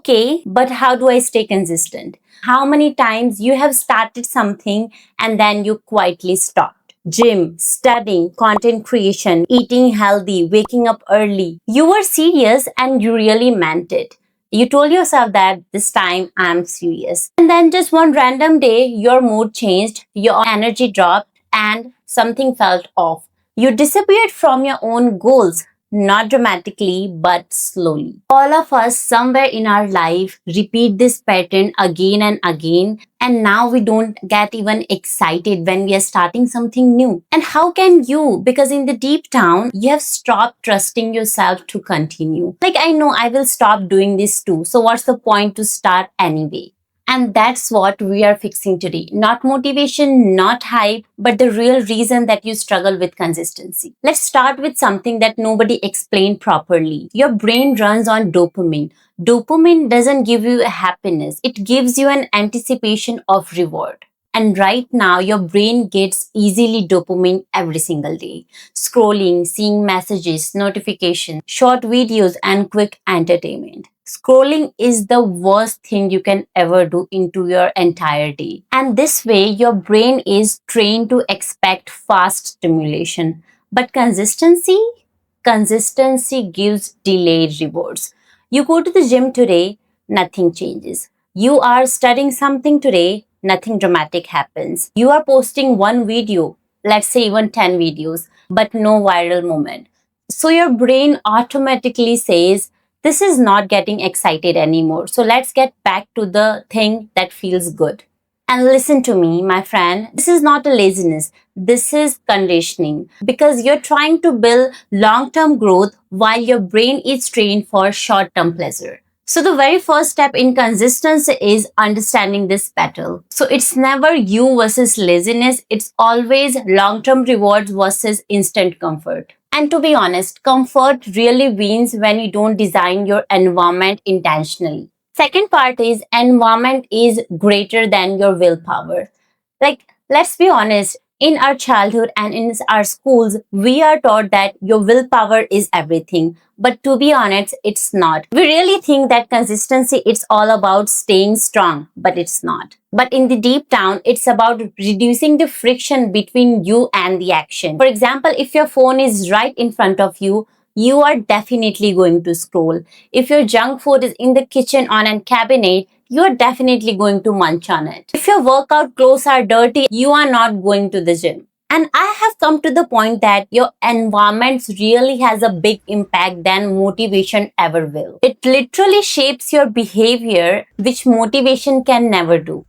Okay, but how do I stay consistent? How many times you have started something and then you quietly stopped? Gym, studying, content creation, eating healthy, waking up early. You were serious and you really meant it. You told yourself that this time I'm serious. And then just one random day, your mood changed, your energy dropped, and something felt off. You disappeared from your own goals, not dramatically, but slowly. All of us, somewhere in our life, repeat this pattern again and again, and now we don't get even excited when we are starting something new. And how can you? Because in the deep down, you have stopped trusting yourself to continue. Like, I know I will stop doing this too, so what's the point to start anyway? And that's what we are fixing today. Not motivation, not hype, but the real reason that you struggle with consistency. Let's start with something that nobody explained properly. Your brain runs on dopamine. Dopamine doesn't give you a happiness. It gives you an anticipation of reward. And right now, your brain gets easily dopamine every single day. Scrolling, seeing messages, notifications, short videos, and quick entertainment. Scrolling is the worst thing you can ever do into your entire day. And this way, your brain is trained to expect fast stimulation. But consistency gives delayed rewards. You go to the gym today, nothing changes. You are studying something today, nothing dramatic happens. You are posting one video, let's say even 10 videos, but no viral moment. So your brain automatically says, this is not getting excited anymore. So let's get back to the thing that feels good. And listen to me, my friend, this is not a laziness. This is conditioning because you're trying to build long-term growth while your brain is trained for short-term pleasure. So the very first step in consistency is understanding this battle. So it's never you versus laziness. It's always long-term rewards versus instant comfort. And to be honest, comfort really wins when you don't design your environment intentionally. Second part is environment is greater than your willpower. Like, let's be honest, in our childhood and in our schools, we are taught that your willpower is everything. But to be honest, it's not. We really think that consistency, it's all about staying strong, but it's not. But in the deep down, it's about reducing the friction between you and the action. For example, if your phone is right in front of you, you are definitely going to scroll. If your junk food is in the kitchen on a cabinet, you are definitely going to munch on it. If your workout clothes are dirty, you are not going to the gym. And I have come to the point that your environment really has a big impact than motivation ever will. It literally shapes your behavior, which motivation can never do.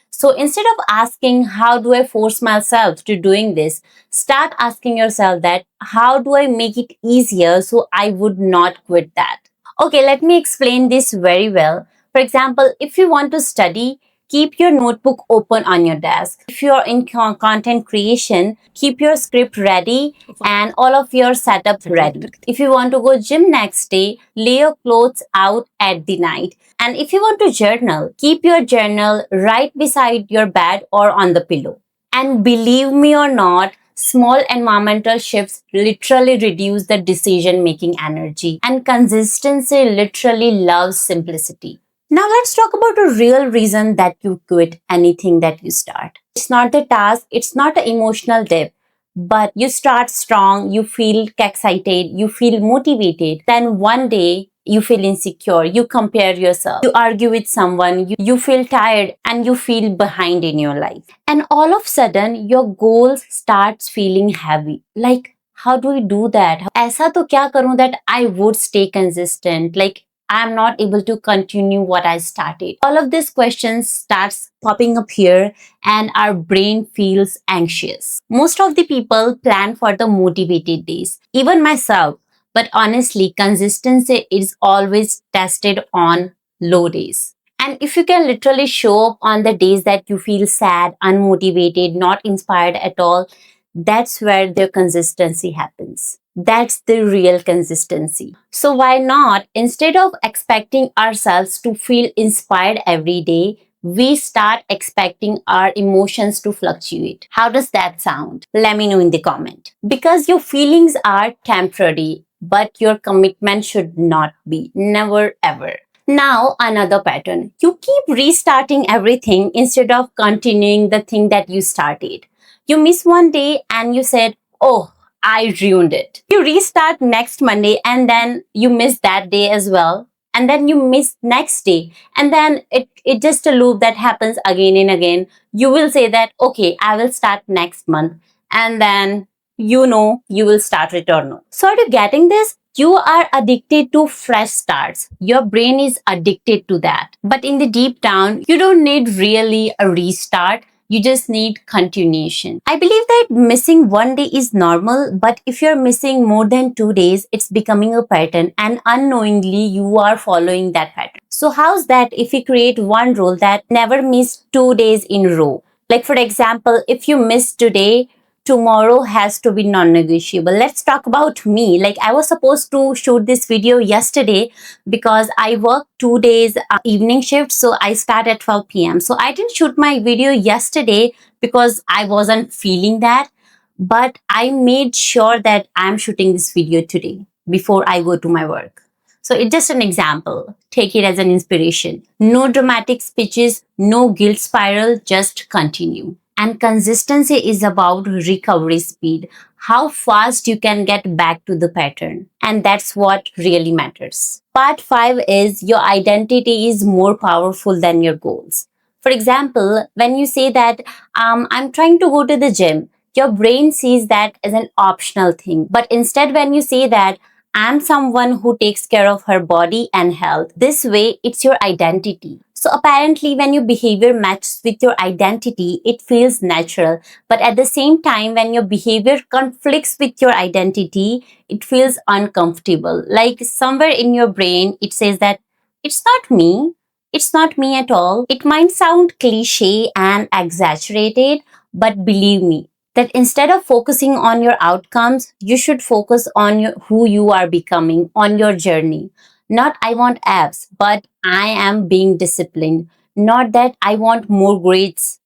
So instead of asking, how do I force myself to doing this? Start asking yourself that, how do I make it easier so I would not quit that? Okay, let me explain this very well. For example, if you want to study, keep your notebook open on your desk. If you're in content creation, keep your script ready and all of your setup ready. If you want to go gym next day, lay your clothes out at the night. And if you want to journal, keep your journal right beside your bed or on the pillow. And believe me or not, small environmental shifts literally reduce the decision-making energy. And consistency literally loves simplicity. Now let's talk about a real reason that you quit anything that you start. It's not the task, it's not an emotional dip, but you start strong, you feel excited, you feel motivated. Then one day you feel insecure, you compare yourself, you argue with someone, you feel tired and you feel behind in your life. And all of a sudden your goals starts feeling heavy. Like, how do we do that? ऐसा तो क्या करूं that I would stay consistent? Like, I'm not able to continue what I started. All of these questions starts popping up here and our brain feels anxious. Most of the people plan for the motivated days, even myself. But honestly, consistency is always tested on low days. And if you can literally show up on the days that you feel sad, unmotivated, not inspired at all, that's where the consistency happens. That's the real consistency. So why not, instead of expecting ourselves to feel inspired every day, we start expecting our emotions to fluctuate. How does that sound? Let me know in the comment. Because your feelings are temporary, but your commitment should not be. Never ever. Now, another pattern. You keep restarting everything instead of continuing the thing that you started. You miss one day and you said, oh, I ruined it. You restart next Monday and then you miss that day as well. And then you miss next day. And then it just a loop that happens again and again. You will say that, okay, I will start next month. And then you will start it or no. So are you getting this? You are addicted to fresh starts. Your brain is addicted to that. But in the deep down, you don't need really a restart. You just need continuation. I believe that missing one day is normal, but if you're missing more than 2 days, it's becoming a pattern and unknowingly you are following that pattern. So how's that if we create one rule that never miss 2 days in a row? Like for example, if you miss today, tomorrow has to be non-negotiable. Let's talk about me. Like I was supposed to shoot this video yesterday because I work 2 days evening shift. So I start at 12 p.m. So I didn't shoot my video yesterday because I wasn't feeling that. But I made sure that I'm shooting this video today before I go to my work. So it's just an example. Take it as an inspiration. No dramatic speeches, no guilt spiral, just continue. And consistency is about recovery speed, how fast you can get back to the pattern. And that's what really matters. Part 5 is your identity is more powerful than your goals. For example, when you say that I'm trying to go to the gym, your brain sees that as an optional thing. But instead, when you say that I'm someone who takes care of her body and health, this way it's your identity. So apparently when your behavior matches with your identity, it feels natural. But at the same time, when your behavior conflicts with your identity, it feels uncomfortable. Like somewhere in your brain, it says that it's not me. It's not me at all. It might sound cliche and exaggerated, but believe me, that instead of focusing on your outcomes, you should focus on who you are becoming, on your journey. Not I want abs, but I am being disciplined. Not that I want more grades,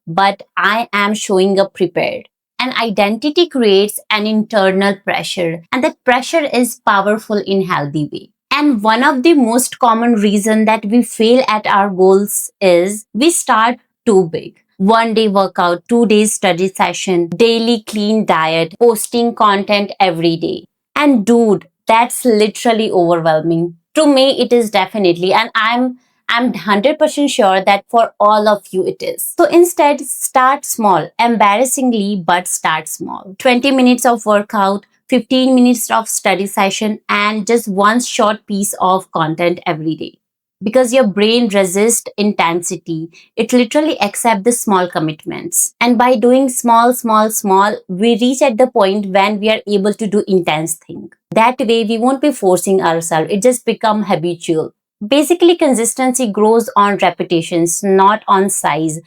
but I am showing up prepared. And identity creates an internal pressure, and that pressure is powerful in healthy way. And one of the most common reason that we fail at our goals is we start too big. 1 day workout, 2 days study session, daily clean diet, posting content every day. And dude, that's literally overwhelming. To me, it is definitely, and I'm 100% sure that for all of you it is. So instead, start small. Embarrassingly, but start small. 20 minutes of workout, 15 minutes of study session, and just one short piece of content every day. Because your brain resists intensity. It literally accepts the small commitments. And by doing small, we reach at the point when we are able to do intense things. That way, we won't be forcing ourselves. It just become habitual. Basically, consistency grows on repetitions, not on size.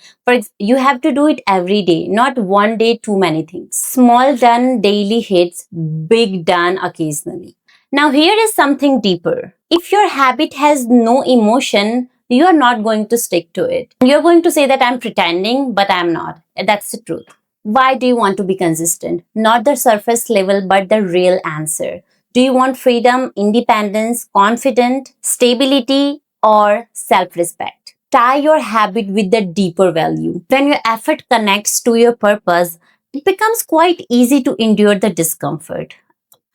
You have to do it every day, not one day too many things. Small done daily hits, big done occasionally. Now, here is something deeper. If your habit has no emotion, you are not going to stick to it. You're going to say that I'm pretending, but I'm not. That's the truth. Why do you want to be consistent? Not the surface level, but the real answer. Do you want freedom, independence, confidence, stability, or self-respect? Tie your habit with the deeper value. When your effort connects to your purpose, it becomes quite easy to endure the discomfort.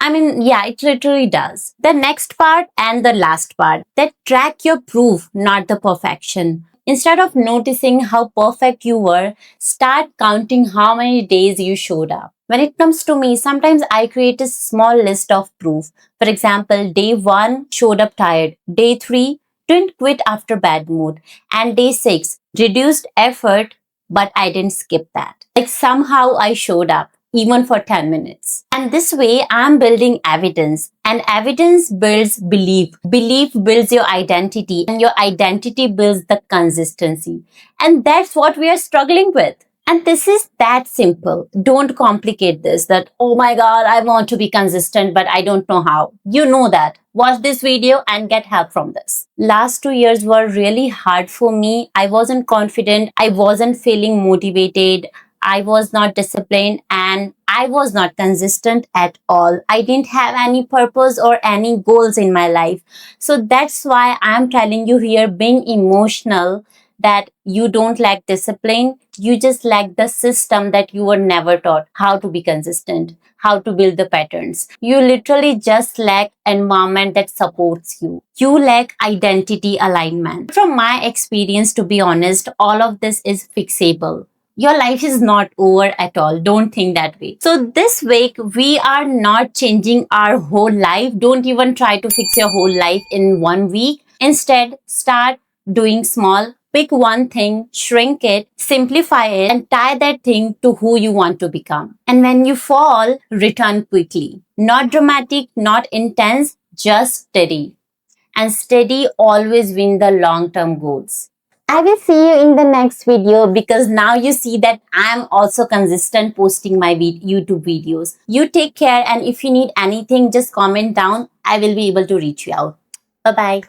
I mean, yeah, it literally does. The next part and the last part, that track your proof, not the perfection. Instead of noticing how perfect you were, start counting how many days you showed up. When it comes to me, sometimes I create a small list of proof. For example, day 1, showed up tired. Day 3, didn't quit after bad mood. And day 6, reduced effort, but I didn't skip that. Like somehow I showed up, even for 10 minutes. And this way, I'm building evidence. And evidence builds belief. Belief builds your identity. And your identity builds the consistency. And that's what we are struggling with. And this is that simple. Don't complicate this that, oh my God, I want to be consistent, but I don't know how. You know that. Watch this video and get help from this. Last 2 years were really hard for me. I wasn't confident. I wasn't feeling motivated. I was not disciplined, and I was not consistent at all. I didn't have any purpose or any goals in my life. So that's why I'm telling you here, being emotional, that you don't lack discipline, you just lack the system that you were never taught how to be consistent, how to build the patterns. You literally just lack environment that supports you. You lack identity alignment. From my experience, to be honest, all of this is fixable. Your life is not over at all. Don't think that way. So this week, we are not changing our whole life. Don't even try to fix your whole life in 1 week. Instead, start doing small. Pick one thing, shrink it, simplify it, and tie that thing to who you want to become. And when you fall, return quickly. Not dramatic, not intense, just steady. And steady always win the long-term goals. I will see you in the next video, because now you see that I'm also consistent posting my YouTube videos. You take care, and if you need anything, just comment down. I will be able to reach you out. Bye-bye.